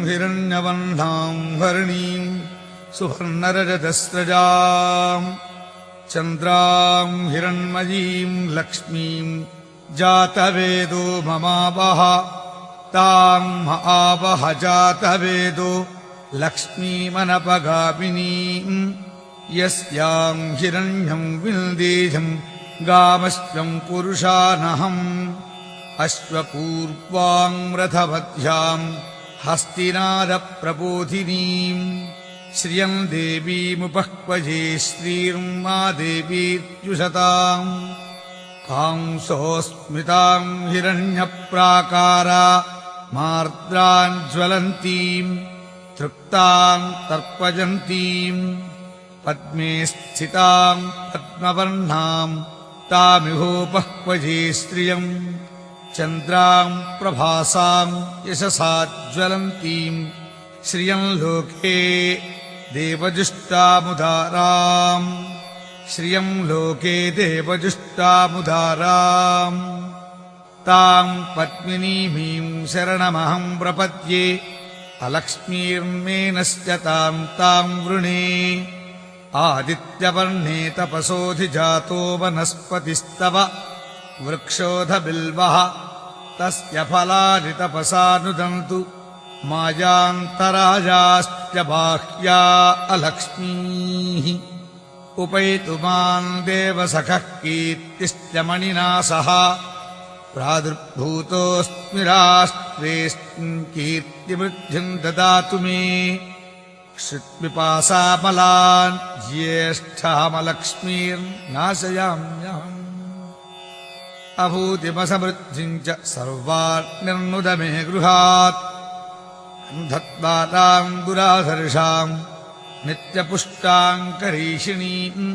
हिरण्यवर्णां हरिणीं सुवर्णरजतस्रजां चन्द्रां हिरण्मयीं लक्ष्मीं जातवेदो ममावह तां महावह जातवेदो लक्ष्मीमनपगामिनीं यस्यां हिरण्यं विन्देहं गामश्वं पुरुषानहम् अश्वपूर्वां रथवध्यां हस्तिनादप्रबोधिनीं श्रियं देवीमुपह्वजे श्रीर्मा देवीर्युषताम् कांसोऽस्मितां हिरण्यप्राकारा मार्द्रां ज्वलन्तीं तृप्तां तर्पयन्तीं पद्मे स्थितां पद्मवर्णां तामिहोपह्वजे श्रियं चन्द्रां प्रभासां यशसा ज्वलन्तीं श्रियं लोके देवजुष्टामुदाराम् श्रियं लोके देवजुष्टामुदाराम् तां पद्मिनीमीं शरणमहं प्रपद्ये अलक्ष्मीर्मेनश्च तां वृणे आदित्यवर्णे तपसोऽधिजातो वनस्पतिस्तव वृक्षोऽधबिल्वः तस्य फलानि तपसा नुदन्तु मायान्तराजाश्च बाह्या अलक्ष्मीः उपैतु मां देवसखः कीर्तिश्च मणिना सह प्रादुर्भूतोऽस्मि राष्ट्रेऽस्मिन् कीर्तिवृद्धिं ददातु मे श्रुत्पिपासामलान् ज्येष्ठामलक्ष्मीर्नाशयाम्यहम् अभूतिमसमृद्धिं च सर्वार्निर्नुद मे गृहात् अन्धत्वातां दुराधर्षां नित्यपुष्टां करीषिणीम्